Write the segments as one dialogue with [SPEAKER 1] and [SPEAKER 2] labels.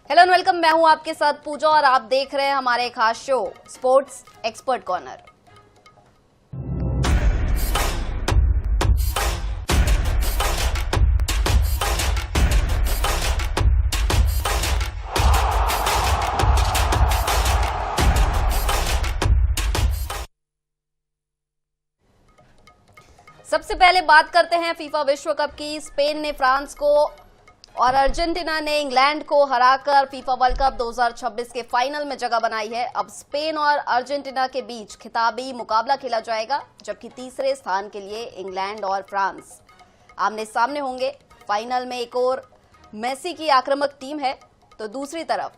[SPEAKER 1] Hello and welcome. मैं हूं आपके साथ पूजा और आप देख रहे हैं हमारे खास शो स्पोर्ट्स एक्सपर्ट कॉर्नर। सबसे पहले बात करते हैं फीफा विश्व कप की। स्पेन ने फ्रांस को और अर्जेंटीना ने इंग्लैंड को हराकर फीफा वर्ल्ड कप 2026 के फाइनल में जगह बनाई है। अब स्पेन और अर्जेंटीना के बीच खिताबी मुकाबला खेला जाएगा, जबकि तीसरे स्थान के लिए इंग्लैंड और फ्रांस आमने सामने होंगे। फाइनल में एक और मेसी की आक्रामक टीम है, तो दूसरी तरफ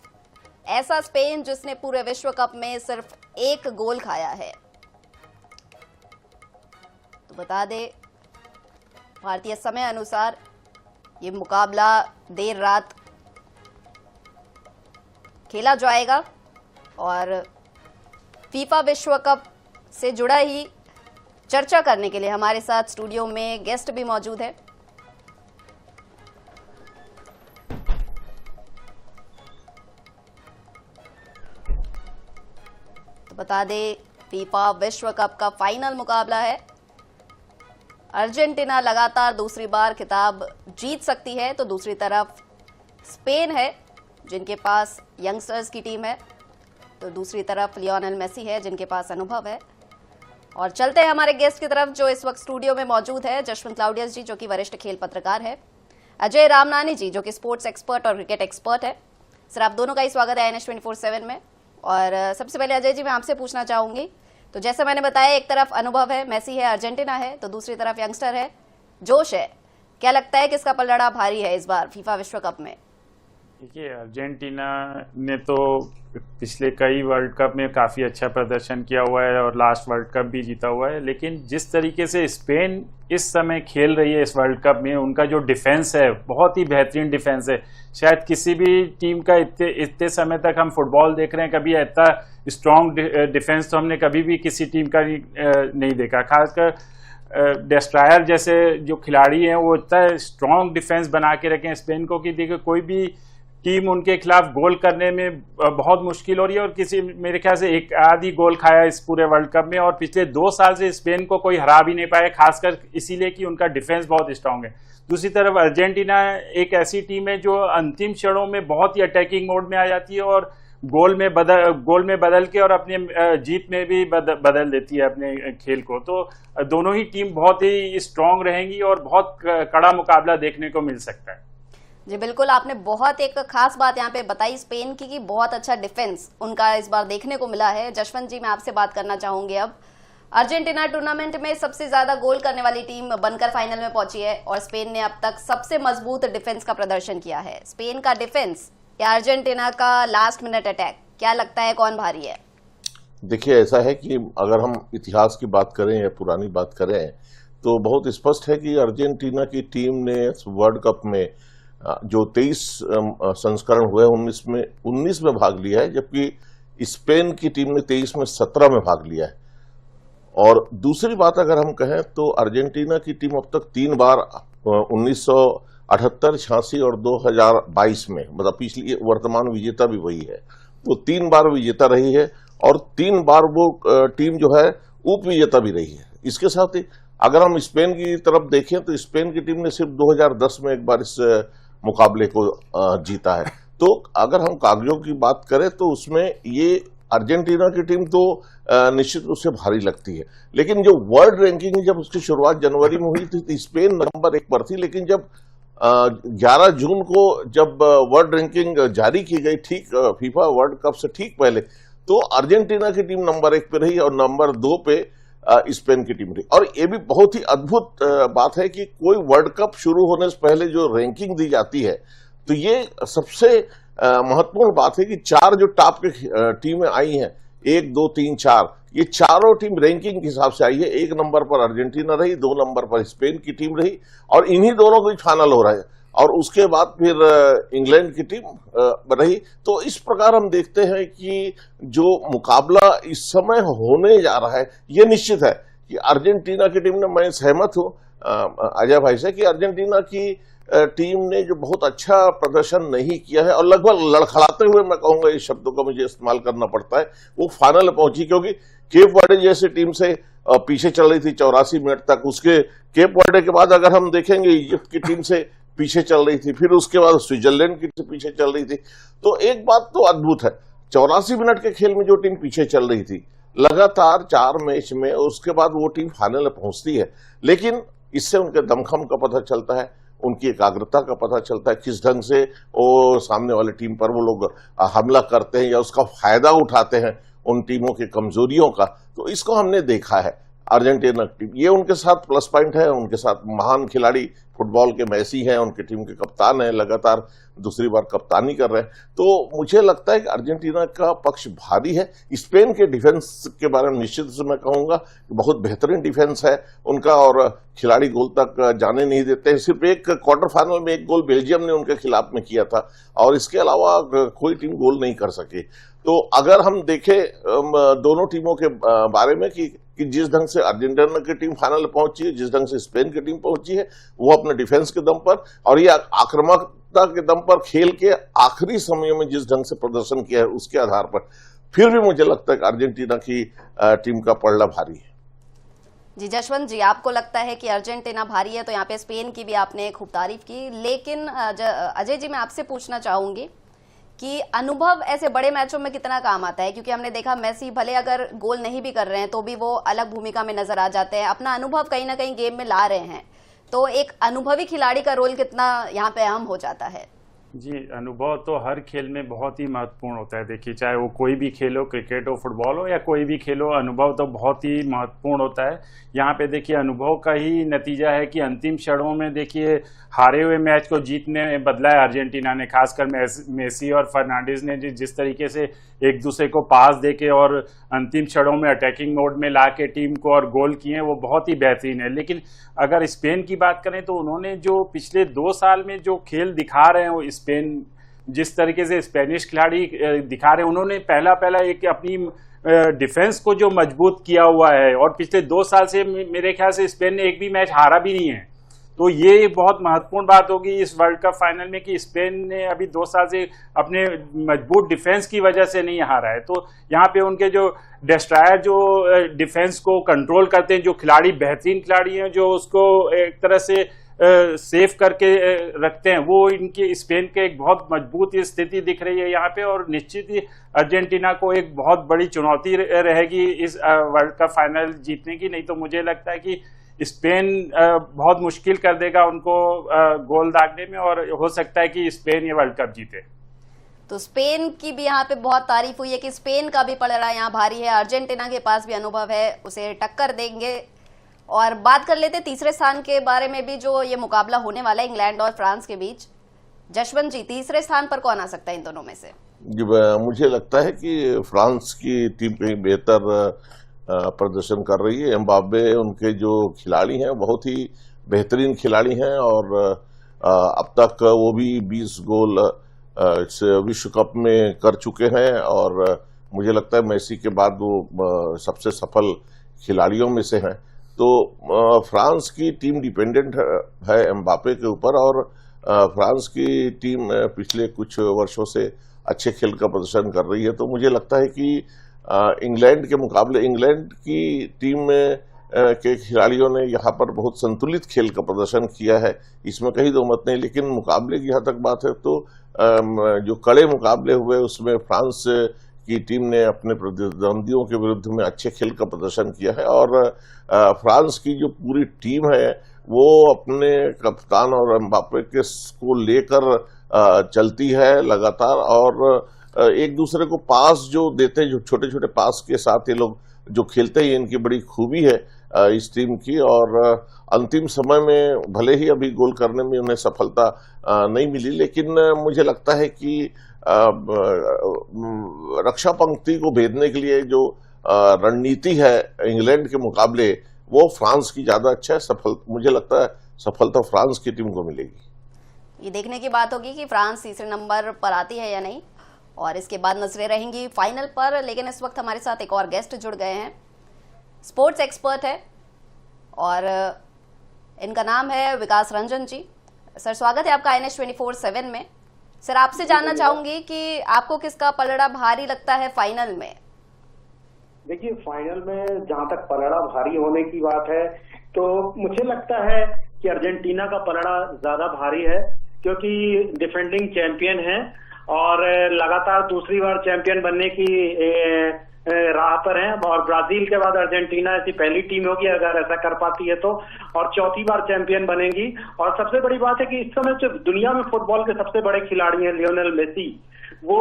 [SPEAKER 1] ऐसा स्पेन जिसने पूरे विश्व कप में सिर्फ एक गोल खाया है। तो बता दें, भारतीय समय अनुसार ये मुकाबला देर रात खेला जाएगा और फीफा विश्व कप से जुड़ा ही चर्चा करने के लिए हमारे साथ स्टूडियो में गेस्ट भी मौजूद है। तो बता दें, फीफा विश्व कप का फाइनल मुकाबला है। अर्जेंटीना लगातार दूसरी बार खिताब जीत सकती है, तो दूसरी तरफ स्पेन है जिनके पास यंगस्टर्स की टीम है, तो दूसरी तरफ लियोनेल मेसी है जिनके पास अनुभव है। और चलते हैं हमारे गेस्ट की तरफ जो इस वक्त स्टूडियो में मौजूद है, जशवंत क्लाउडियस जी जो कि वरिष्ठ खेल पत्रकार है, अजय रामनानी जी जो कि स्पोर्ट्स एक्सपर्ट और क्रिकेट एक्सपर्ट है। सर, आप दोनों का ही स्वागत है INS 24/7 में। और सबसे पहले अजय जी, मैं आपसे पूछना चाहूंगी, तो जैसे मैंने बताया, एक तरफ अनुभव है, मेसी है, अर्जेंटीना है, तो दूसरी तरफ यंगस्टर है, जोश है। क्या लगता है किसका पलड़ा भारी है इस बार फीफा विश्व कप में?
[SPEAKER 2] देखिए, अर्जेंटीना ने तो पिछले कई वर्ल्ड कप में काफ़ी अच्छा प्रदर्शन किया हुआ है और लास्ट वर्ल्ड कप भी जीता हुआ है, लेकिन जिस तरीके से स्पेन इस समय खेल रही है इस वर्ल्ड कप में, उनका जो डिफेंस है बहुत ही बेहतरीन डिफेंस है। शायद किसी भी टीम का इतने समय तक हम फुटबॉल देख रहे हैं, कभी इतना स्ट्रॉन्ग डिफेंस तो हमने कभी भी किसी टीम का नहीं देखा। खासकर डेस्ट्रॉयर जैसे जो खिलाड़ी हैं वो इतना स्ट्रॉन्ग डिफेंस बना के रखे हैं स्पेन को कि देखिए कोई भी टीम उनके खिलाफ गोल करने में बहुत मुश्किल हो रही है। और किसी, मेरे ख्याल से एक आधी गोल खाया इस पूरे वर्ल्ड कप में, और पिछले 2 साल से स्पेन को कोई हरा भी नहीं पाया, खासकर इसीलिए कि उनका डिफेंस बहुत स्ट्रांग है। दूसरी तरफ अर्जेंटीना एक ऐसी टीम है जो अंतिम क्षणों में बहुत ही अटैकिंग मोड में आ जाती है और गोल में बदल के और अपने जीत में भी बदल देती है अपने खेल को। तो दोनों ही टीम बहुत ही स्ट्रांग रहेंगी और बहुत कड़ा मुकाबला देखने को मिल सकता है।
[SPEAKER 1] जी बिल्कुल, आपने बहुत एक खास बात यहाँ पे बताई स्पेन की कि बहुत अच्छा डिफेंस उनका इस बार देखने को मिला है। जशवंत जी, मैं आपसे बात करना चाहूंगी अब। अर्जेंटीना टूर्नामेंट में सबसे ज्यादा गोल करने वाली टीम बनकर फाइनल में पहुंची है और स्पेन ने अब तक सबसे मजबूत डिफेंस का प्रदर्शन किया है। स्पेन का डिफेंस या अर्जेंटीना का लास्ट मिनट अटैक, क्या लगता है कौन भारी है?
[SPEAKER 3] देखिए, ऐसा है कि अगर हम इतिहास की बात करें या पुरानी बात करें तो बहुत स्पष्ट है कि अर्जेंटीना की टीम ने वर्ल्ड कप में जो 23 संस्करण हुए 19 में भाग लिया है, जबकि स्पेन की टीम ने 23 में 17 में भाग लिया है। और दूसरी बात अगर हम कहें तो अर्जेंटीना की टीम अब तक 3 बार 1978, 86 और 2022 में, मतलब पिछली वर्तमान विजेता भी वही है, वो 3 बार विजेता रही है और 3 बार वो टीम जो है उप विजेता भी रही है। इसके साथ ही अगर हम स्पेन की तरफ देखें तो स्पेन की टीम ने सिर्फ 2010 में एक बार इस मुकाबले को जीता है। तो अगर हम कागजों की बात करें तो उसमें ये अर्जेंटीना की टीम तो निश्चित रूप से भारी लगती है, लेकिन जो वर्ल्ड रैंकिंग जब उसकी शुरुआत जनवरी में हुई थी तो स्पेन नंबर 1 पर थी, लेकिन जब 11 जून को जब वर्ल्ड रैंकिंग जारी की गई, ठीक फीफा वर्ल्ड कप से ठीक पहले, तो अर्जेंटीना की टीम नंबर 1 पे रही और नंबर 2 पे स्पेन की टीम रही। और ये भी बहुत ही अद्भुत बात है कि कोई वर्ल्ड कप शुरू होने से पहले जो रैंकिंग दी जाती है, तो ये सबसे महत्वपूर्ण बात है कि 4 जो टॉप की टीमें आई हैं, 1, 2, 3, 4, ये चारों टीम रैंकिंग के हिसाब से आई है। 1 नंबर पर अर्जेंटीना रही, 2 नंबर पर स्पेन की टीम रही और इन्हीं दोनों की फाइनल हो रहा है, और उसके बाद फिर इंग्लैंड की टीम रही। तो इस प्रकार हम देखते हैं कि जो मुकाबला इस समय होने जा रहा है, ये निश्चित है कि अर्जेंटीना की टीम ने, मैं सहमत हूं अजय भाई से कि अर्जेंटीना की टीम ने जो बहुत अच्छा प्रदर्शन नहीं किया है और लगभग लड़खड़ाते हुए, मैं कहूंगा इस शब्दों का मुझे इस्तेमाल करना पड़ता है, वो फाइनल पहुंची, क्योंकि केप वर्डे जैसी टीम से पीछे चल रही थी 84 मिनट तक। उसके केप वर्डे के बाद अगर हम देखेंगे इजिप्ट की टीम से पीछे चल रही थी, फिर उसके बाद स्विट्जरलैंड की टीम पीछे चल रही थी। तो एक बात तो अद्भुत है, 84 मिनट के खेल में जो टीम पीछे चल रही थी लगातार 4 मैच में, उसके बाद वो टीम फाइनल पहुंचती है। लेकिन इससे उनके दमखम का पता चलता है, उनकी एकाग्रता का पता चलता है, किस ढंग से वो सामने वाली टीम पर वो लोग हमला करते हैं या उसका फायदा उठाते हैं उन टीमों की कमजोरियों का। तो इसको हमने देखा है अर्जेंटीना टीम, ये उनके साथ प्लस पॉइंट है। उनके साथ महान खिलाड़ी फुटबॉल के मेसी हैं, उनकी टीम के कप्तान हैं, लगातार दूसरी बार कप्तानी कर रहे हैं। तो मुझे लगता है कि अर्जेंटीना का पक्ष भारी है। स्पेन के डिफेंस के बारे में निश्चित से मैं कहूंगा कि बहुत बेहतरीन डिफेंस है उनका, और खिलाड़ी गोल तक जाने नहीं देते हैं। सिर्फ एक क्वार्टर फाइनल में एक गोल बेल्जियम ने उनके खिलाफ में किया था, और इसके अलावा कोई टीम गोल नहीं कर सकी। तो अगर हम देखें दोनों टीमों के बारे में कि जिस ढंग से अर्जेंटीना की टीम फाइनल पहुंची है, जिस ढंग से स्पेन की टीम पहुंची है, वो अपने डिफेंस के दम पर और ये आक्रामकता के दम पर खेल के आखिरी समय में जिस ढंग से प्रदर्शन किया है, उसके आधार पर फिर भी मुझे लगता है कि अर्जेंटीना की टीम का पलड़ा भारी है।
[SPEAKER 1] जी जशवंत जी, आपको लगता है कि अर्जेंटीना भारी है, तो यहाँ पे स्पेन की भी आपने खूब तारीफ की, लेकिन अजय जी मैं आपसे पूछना चाहूंगी कि अनुभव ऐसे बड़े मैचों में कितना काम आता है, क्योंकि हमने देखा मेसी भले अगर गोल नहीं भी कर रहे हैं तो भी वो अलग भूमिका में नजर आ जाते हैं, अपना अनुभव कहीं ना कहीं गेम में ला रहे हैं। तो एक अनुभवी खिलाड़ी का रोल कितना यहाँ पे अहम हो जाता है?
[SPEAKER 2] जी, अनुभव तो हर खेल में बहुत ही महत्वपूर्ण होता है। देखिए, चाहे वो कोई भी खेल हो, क्रिकेट हो, फुटबॉल हो या कोई भी खेल हो, अनुभव तो बहुत ही महत्वपूर्ण होता है। यहाँ पे देखिए अनुभव का ही नतीजा है कि अंतिम क्षणों में देखिए हारे हुए मैच को जीतने में बदला है अर्जेंटीना ने, खासकर मेसी और फर्नांडिस ने जिस तरीके से एक दूसरे को पास देके और अंतिम क्षणों में अटैकिंग मोड में ला के टीम को और गोल किए हैं, वो बहुत ही बेहतरीन है। लेकिन अगर स्पेन की बात करें तो उन्होंने जो पिछले 2 साल में जो खेल दिखा रहे हैं, वो स्पेन जिस तरीके से स्पेनिश खिलाड़ी दिखा रहे हैं, उन्होंने पहला एक अपनी डिफेंस को जो मजबूत किया हुआ है, और पिछले 2 साल से मेरे ख्याल से स्पेन ने एक भी मैच हारा भी नहीं है। तो ये बहुत महत्वपूर्ण बात होगी इस वर्ल्ड कप फाइनल में कि स्पेन ने अभी 2 साल से अपने मजबूत डिफेंस की वजह से नहीं हारा है। तो यहाँ पे उनके जो डिस्ट्रॉयर जो डिफेंस को कंट्रोल करते हैं, जो खिलाड़ी बेहतरीन खिलाड़ी हैं, जो उसको एक तरह से सेफ करके रखते हैं, वो इनकी स्पेन के एक बहुत मजबूत स्थिति दिख रही है यहाँ पे। और निश्चित ही अर्जेंटीना को एक बहुत बड़ी चुनौती रहेगी इस वर्ल्ड कप फाइनल जीतने की। नहीं तो मुझे लगता है कि स्पेन बहुत मुश्किल कर देगा उनको गोल दागने में, और हो सकता है कि स्पेन ये वर्ल्ड कप जीते।
[SPEAKER 1] तो स्पेन की भी यहाँ पे बहुत तारीफ हुई है कि स्पेन का भी पलड़ा यहाँ भारी है, अर्जेंटीना के पास भी अनुभव है, उसे टक्कर देंगे। और बात कर लेते तीसरे स्थान के बारे में भी, जो ये मुकाबला होने वाला है इंग्लैंड और फ्रांस के बीच। जशवंत जी, तीसरे स्थान पर कौन आ सकता है इन दोनों में से?
[SPEAKER 3] मुझे लगता है कि फ्रांस की टीम कहीं बेहतर प्रदर्शन कर रही है। एम्बाप्पे उनके जो खिलाड़ी हैं बहुत ही बेहतरीन खिलाड़ी हैं, और अब तक वो भी 20 गोल विश्व कप में कर चुके हैं, और मुझे लगता है मेसी के बाद वो सबसे सफल खिलाड़ियों में से हैं। तो फ्रांस की टीम डिपेंडेंट है एम्बाप्पे के ऊपर, और फ्रांस की टीम पिछले कुछ वर्षों से अच्छे खेल का प्रदर्शन कर रही है। तो मुझे लगता है कि इंग्लैंड के मुकाबले इंग्लैंड की टीम के खिलाड़ियों ने यहाँ पर बहुत संतुलित खेल का प्रदर्शन किया है, इसमें कहीं दो मत नहीं। लेकिन मुकाबले की यहाँ तक बात है तो जो कड़े मुकाबले हुए उसमें फ्रांस की टीम ने अपने प्रतिद्वंदियों के विरुद्ध में अच्छे खेल का प्रदर्शन किया है, और फ्रांस की जो पूरी टीम है वो अपने कप्तान और एम्बाप्पे को लेकर चलती है लगातार, और एक दूसरे को पास जो देते हैं, जो छोटे छोटे पास के साथ ये लोग जो खेलते हैं, इनकी बड़ी खूबी है इस टीम की। और अंतिम समय में भले ही अभी गोल करने में उन्हें सफलता नहीं मिली, लेकिन मुझे लगता है कि रक्षा पंक्ति को भेदने के लिए जो रणनीति है इंग्लैंड के मुकाबले, वो फ्रांस की ज्यादा अच्छा है। मुझे लगता है सफलता फ्रांस की टीम को मिलेगी।
[SPEAKER 1] ये देखने की बात होगी कि फ्रांस तीसरे नंबर पर आती है या नहीं, और इसके बाद नजरें रहेंगी फाइनल पर। लेकिन इस वक्त हमारे साथ एक और गेस्ट जुड़ गए हैं, स्पोर्ट्स एक्सपर्ट है, और इनका नाम है विकास रंजन जी। सर स्वागत है आपका INS 24/7 में। सर आपसे जानना चाहूंगी कि आपको किसका पलड़ा भारी लगता है फाइनल में?
[SPEAKER 4] देखिए, फाइनल में जहां तक पलड़ा भारी होने की बात है तो मुझे लगता है कि अर्जेंटीना का पलड़ा ज्यादा भारी है, क्योंकि डिफेंडिंग चैंपियन है और लगातार दूसरी बार चैंपियन बनने की राह पर है। और ब्राजील के बाद अर्जेंटीना ऐसी पहली टीम होगी अगर ऐसा कर पाती है तो, और चौथी बार चैंपियन बनेगी। और सबसे बड़ी बात है कि इस समय जो दुनिया में फुटबॉल के सबसे बड़े खिलाड़ी हैं लियोनेल मेसी, वो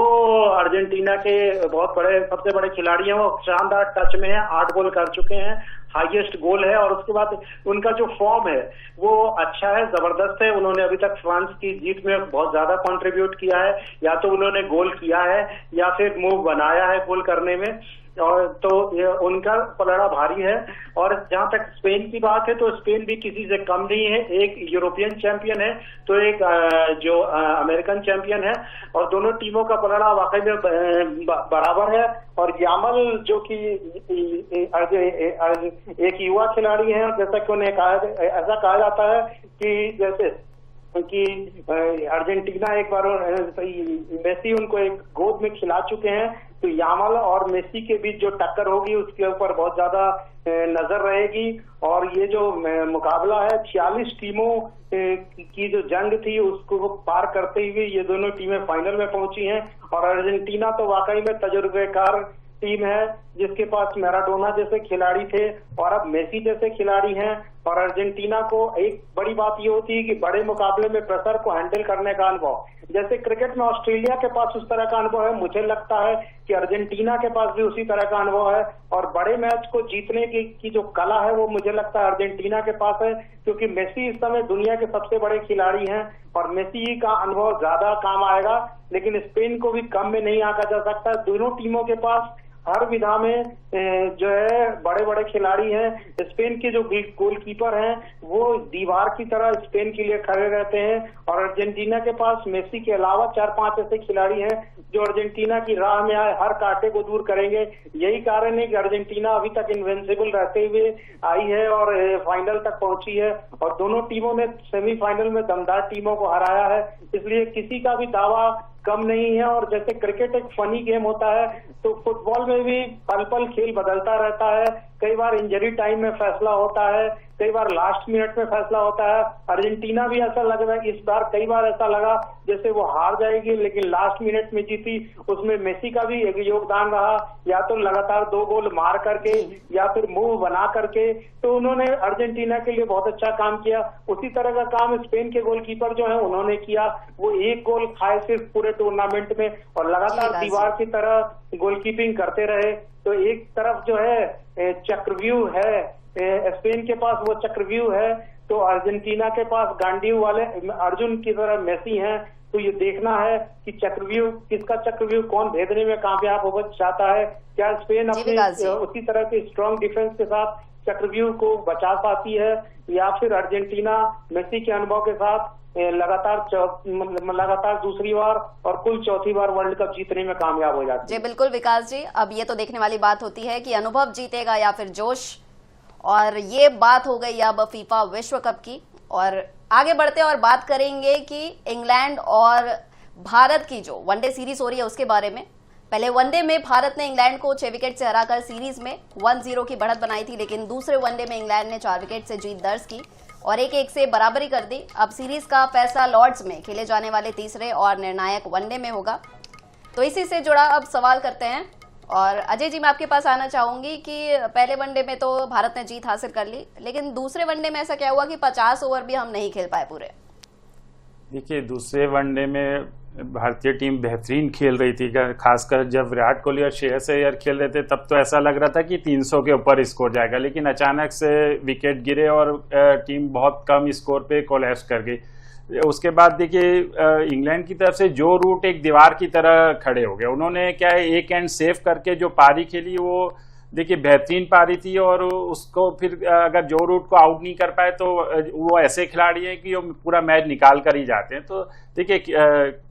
[SPEAKER 4] अर्जेंटीना के बहुत बड़े सबसे बड़े खिलाड़ी हैं। वो शानदार टच में है, 8 गोल कर चुके हैं, हाईएस्ट गोल है। और उसके बाद उनका जो फॉर्म है वो अच्छा है, जबरदस्त है। उन्होंने अभी तक फ्रांस की जीत में बहुत ज्यादा कंट्रीब्यूट किया है, या तो उन्होंने गोल किया है या फिर मूव बनाया है गोल करने में, और तो उनका पलड़ा भारी है। और जहां तक स्पेन की बात है तो स्पेन भी किसी से कम नहीं है, एक यूरोपियन चैंपियन है तो एक जो अमेरिकन चैंपियन है, और दोनों टीमों का पलड़ा वाकई में बराबर है। और यामल जो कि एक युवा खिलाड़ी है, जैसा कि उन्हें ऐसा कहा जाता है कि जैसे कि अर्जेंटीना एक बार मेसी उनको एक गोद में खिला चुके हैं, तो यामल और मेसी के बीच जो टक्कर होगी उसके ऊपर बहुत ज्यादा नजर रहेगी। और ये जो मुकाबला है 46 टीमों की जो जंग थी उसको पार करते हुए ये दोनों टीमें फाइनल में पहुंची हैं। और अर्जेंटीना तो वाकई में तजुर्बेकार टीम है, जिसके पास मैराडोना जैसे खिलाड़ी थे और अब मेसी जैसे खिलाड़ी हैं। और अर्जेंटीना को एक बड़ी बात ये होती है कि बड़े मुकाबले में प्रेशर को हैंडल करने का अनुभव, जैसे क्रिकेट में ऑस्ट्रेलिया के पास उस तरह का अनुभव है, मुझे लगता है कि अर्जेंटीना के पास भी उसी तरह का अनुभव है। और बड़े मैच को जीतने की जो कला है वो मुझे लगता है अर्जेंटीना के पास है, क्योंकि मेसी इस समय दुनिया के सबसे बड़े खिलाड़ी हैं और मेसी का अनुभव ज्यादा काम आएगा। लेकिन स्पेन को भी कम में नहीं आंका जा सकता। दोनों टीमों के पास हर विधा में जो है बड़े बड़े खिलाड़ी हैं। स्पेन के जो गोलकीपर हैं वो दीवार की तरह स्पेन के लिए खड़े रहते हैं, और अर्जेंटीना के पास मेसी के अलावा 4-5 ऐसे खिलाड़ी हैं जो अर्जेंटीना की राह में आए हर कांटे को दूर करेंगे। यही कारण है कि अर्जेंटीना अभी तक इनविंसिबल रहते हुए आई है और फाइनल तक पहुंची है। और दोनों टीमों ने सेमीफाइनल में दमदार टीमों को हराया है, इसलिए किसी का भी दावा कम नहीं है। और जैसे क्रिकेट एक फनी गेम होता है, तो फुटबॉल में भी पल पल खेल बदलता रहता है। कई बार इंजरी टाइम में फैसला होता है, कई बार लास्ट मिनट में फैसला होता है। अर्जेंटीना भी ऐसा लग रहा है इस बार, कई बार ऐसा लगा जैसे वो हार जाएगी, लेकिन लास्ट मिनट में जीती। उसमें मेसी का भी एक योगदान रहा, या तो लगातार 2 गोल मार करके या फिर मूव बना करके, तो उन्होंने अर्जेंटीना के लिए बहुत अच्छा काम किया। उसी तरह का काम स्पेन के गोलकीपर जो है उन्होंने किया। वो 1 गोल खाए सिर्फ पूरे टूर्नामेंट में, और लगातार दीवार की तरह गोलकीपिंग करते रहे। तो एक तरफ जो है चक्रव्यूह है, स्पेन के पास वो चक्रव्यूह है, तो अर्जेंटीना के पास गांडीव वाले अर्जुन की तरह मेसी हैं। तो ये देखना है कि चक्रव्यूह किसका चक्रव्यूह कौन भेदने में कामयाब हो चाहता है। क्या स्पेन अपने उसी तरह के स्ट्रॉन्ग डिफेंस के साथ चक्रव्यूह को बचा पाती है, या फिर अर्जेंटीना मेसी के अनुभव के साथ लगातार दूसरी बार और कुल चौथी बार वर्ल्ड कप जीतने में कामयाब हो जाती है।
[SPEAKER 1] जी बिल्कुल विकास जी, अब ये तो देखने वाली बात होती है कि अनुभव जीतेगा या फिर जोश, और ये बात हो गई अब फीफा विश्व कप की। और आगे बढ़ते और बात करेंगे कि इंग्लैंड और भारत की जो वनडे सीरीज हो रही है उसके बारे में। पहले वनडे में भारत ने इंग्लैंड को 6 विकेट से हराकर सीरीज में 1-0 की बढ़त बनाई थी, लेकिन दूसरे वनडे में इंग्लैंड ने 4 विकेट से जीत दर्ज की और 1-1 से बराबरी कर दी। अब सीरीज का फैसला लॉर्ड्स में खेले जाने वाले तीसरे और निर्णायक वनडे में होगा। तो इसी से जुड़ा अब सवाल करते हैं, और अजय जी मैं आपके पास आना चाहूंगी कि पहले वनडे में तो भारत ने जीत हासिल कर ली, लेकिन दूसरे वनडे में ऐसा क्या हुआ कि 50 ओवर भी हम नहीं खेल पाए पूरे?
[SPEAKER 2] देखिए, दूसरे वनडे में भारतीय टीम बेहतरीन खेल रही थी, खासकर जब विराट कोहली और श्रेयस अय्यर खेल रहे थे तब तो ऐसा लग रहा था कि 300 के ऊपर स्कोर जाएगा, लेकिन अचानक से विकेट गिरे और टीम बहुत कम स्कोर पे कोलैप्स कर गई। उसके बाद देखिए इंग्लैंड की तरफ से जो रूट एक दीवार की तरह खड़े हो गए। उन्होंने क्या है, एक एंड सेव करके जो पारी खेली वो देखिए बेहतरीन पारी थी, और उसको फिर अगर जो रूट को आउट नहीं कर पाए तो वो ऐसे खिलाड़ी हैं कि वो पूरा मैच निकाल कर ही जाते हैं। तो देखिए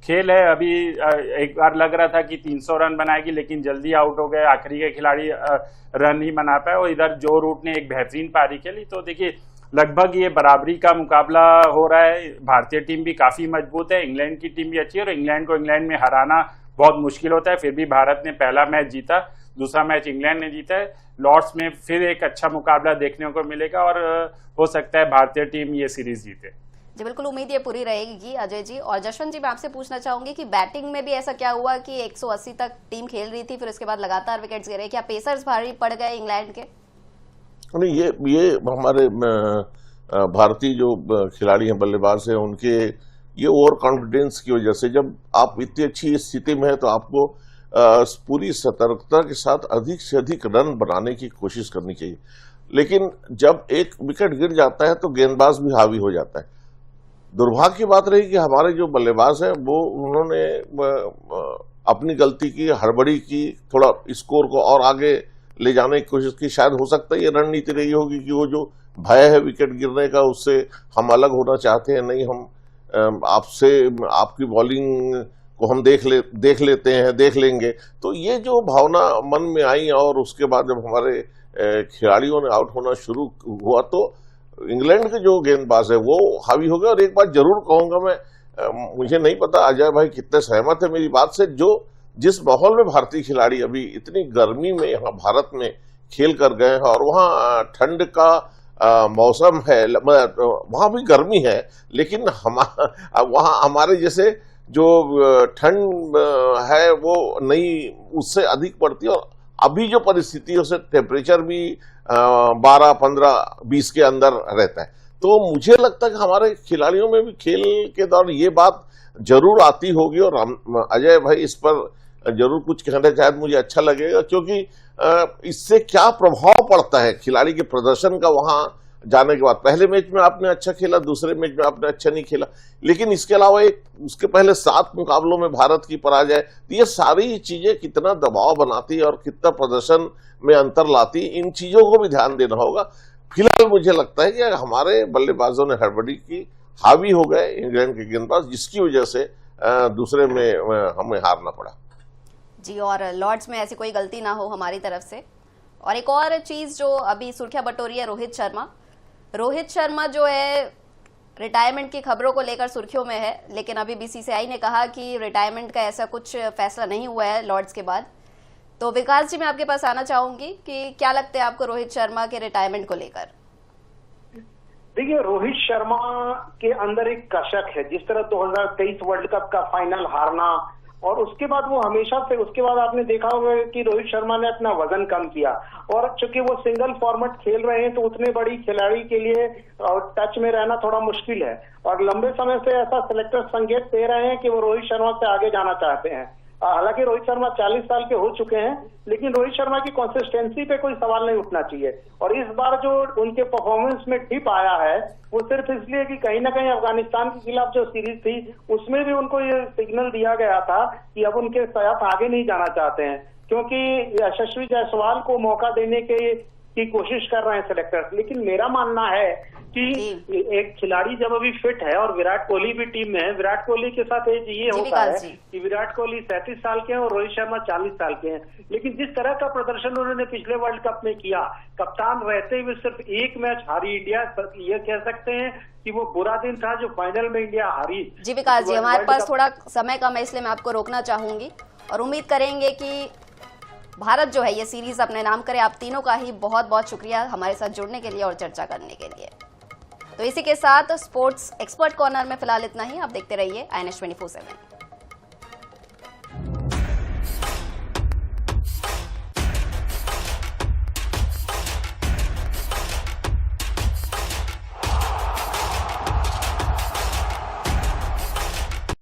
[SPEAKER 2] खेल है, अभी एक बार लग रहा था कि 300 रन बनाएगी, लेकिन जल्दी आउट हो गए, आखिरी के खिलाड़ी रन ही बना पाए, और इधर जो रूट ने एक बेहतरीन पारी खेली। तो देखिए लगभग ये बराबरी का मुकाबला हो रहा है। भारतीय टीम भी काफी मजबूत है, इंग्लैंड की टीम भी अच्छी है और इंग्लैंड को इंग्लैंड में हराना बहुत मुश्किल होता है। फिर भी भारत ने पहला मैच जीता, दूसरा मैच इंग्लैंड ने जीता है। लॉर्ड्स में फिर एक अच्छा मुकाबला देखने को मिलेगा और हो सकता है भारतीय टीम ये सीरीज जीते।
[SPEAKER 1] जी बिल्कुल, उम्मीद ये पूरी रहेगी अजय जी। और जशवंत जी, मैं आपसे पूछना चाहूंगी कि बैटिंग में भी ऐसा क्या हुआ कि 180 तक टीम खेल रही थी, फिर उसके बाद लगातार विकेट्स गिरे, क्या पेसर्स भारी पड़ गए इंग्लैंड के?
[SPEAKER 3] नहीं, ये हमारे भारतीय जो खिलाड़ी हैं, बल्लेबाज हैं, उनके ये ओवर कॉन्फिडेंस की वजह से, जब आप इतनी अच्छी स्थिति में है तो आपको पूरी सतर्कता के साथ अधिक से अधिक रन बनाने की कोशिश करनी चाहिए। लेकिन जब एक विकेट गिर जाता है तो गेंदबाज भी हावी हो जाता है। दुर्भाग्य की बात रही कि हमारे जो बल्लेबाज हैं वो उन्होंने अपनी गलती की, हड़बड़ी की, थोड़ा स्कोर को और आगे ले जाने की कोशिश की। शायद हो सकता है ये रणनीति रही होगी कि वो जो भय है विकेट गिरने का, उससे हम अलग होना चाहते हैं, नहीं हम आपसे आपकी बॉलिंग को हम देख लेंगे। तो ये जो भावना मन में आई और उसके बाद जब हमारे खिलाड़ियों ने आउट होना शुरू हुआ तो इंग्लैंड के जो गेंदबाज है वो हावी हो गए। और एक बात जरूर कहूंगा मैं, मुझे नहीं पता अजय भाई कितने सहमत है मेरी बात से, जो जिस माहौल में भारतीय खिलाड़ी अभी इतनी गर्मी में यहाँ भारत में खेल कर गए हैं और वहाँ ठंड का मौसम है, वहाँ भी गर्मी है, लेकिन वहाँ हमारे जैसे जो ठंड है वो नहीं उससे अधिक पड़ती है। और अभी जो परिस्थितियों से टेम्परेचर भी 12, 15, 20 के अंदर रहता है। तो मुझे लगता है कि हमारे खिलाड़ियों में भी खेल के दौरान ये बात जरूर आती होगी और अजय भाई इस पर जरूर कुछ कहना चाहे तो मुझे अच्छा लगेगा, क्योंकि इससे क्या प्रभाव पड़ता है खिलाड़ी के प्रदर्शन का वहां जाने के बाद। पहले मैच में आपने अच्छा खेला, दूसरे मैच में आपने अच्छा नहीं खेला, लेकिन इसके अलावा उसके पहले 7 मुकाबलों में भारत की पराजय, तो ये सारी चीजें कितना दबाव बनाती है और कितना प्रदर्शन में अंतर लाती, इन चीजों को भी ध्यान देना होगा। फिलहाल मुझे लगता है कि हमारे बल्लेबाजों ने हड़बड़ी की, हावी हो गए इंग्लैंड के गेंदबाज, जिसकी वजह से दूसरे में हमें हारना पड़ा।
[SPEAKER 1] जी, और लॉर्ड्स में ऐसी कोई गलती ना हो हमारी तरफ से। और एक और चीज जो अभी सुर्खियां बटोरी है, रोहित शर्मा जो है रिटायरमेंट की खबरों को लेकर सुर्खियों में है, लेकिन अभी बीसीसीआई ने कहा कि रिटायरमेंट का ऐसा कुछ फैसला नहीं हुआ है लॉर्ड्स के बाद। तो विकास जी, मैं आपके पास आना चाहूंगी कि क्या लगता है आपको रोहित शर्मा के रिटायरमेंट को लेकर?
[SPEAKER 4] देखिए, रोहित शर्मा के अंदर एक कसक है। जिस तरह 2023 वर्ल्ड कप का फाइनल हारना और उसके बाद वो हमेशा से, उसके बाद आपने देखा होगा कि रोहित शर्मा ने अपना वजन कम किया और चूंकि वो सिंगल फॉर्मेट खेल रहे हैं तो उतने बड़ी खिलाड़ी के लिए टच में रहना थोड़ा मुश्किल है। और लंबे समय से ऐसा सिलेक्टर संकेत दे रहे हैं कि वो रोहित शर्मा से आगे जाना चाहते हैं। हालांकि रोहित शर्मा 40 साल के हो चुके हैं, लेकिन रोहित शर्मा की कंसिस्टेंसी पे कोई सवाल नहीं उठना चाहिए। और इस बार जो उनके परफॉर्मेंस में डिप आया है वो सिर्फ इसलिए कि कहीं ना कहीं अफगानिस्तान के खिलाफ जो सीरीज थी उसमें भी उनको ये सिग्नल दिया गया था कि अब उनके साथ आगे नहीं जाना चाहते हैं, क्योंकि यशस्वी जायसवाल को मौका देने की कोशिश कर रहे हैं सिलेक्टर्स। लेकिन मेरा मानना है कि एक खिलाड़ी जब अभी फिट है और विराट कोहली भी टीम में है, विराट कोहली के साथ एज ये होता है कि विराट कोहली 37 साल के हैं और रोहित शर्मा 40 साल के हैं, लेकिन जिस तरह का प्रदर्शन उन्होंने पिछले वर्ल्ड कप में किया, कप्तान रहते हुए सिर्फ एक मैच हारी इंडिया, ये कह सकते हैं कि वो बुरा दिन था जो फाइनल में इंडिया हारी।
[SPEAKER 1] जी विकास जी, हमारे पास थोड़ा समय कम है, इसलिए मैं आपको रोकना चाहूंगी और उम्मीद करेंगे कि भारत जो है ये सीरीज अपने नाम करे। आप तीनों का ही बहुत बहुत शुक्रिया हमारे साथ जुड़ने के लिए और चर्चा करने के लिए। तो इसी के साथ स्पोर्ट्स एक्सपर्ट कॉर्नर में फिलहाल इतना ही। आप देखते रहिए INS 24/7।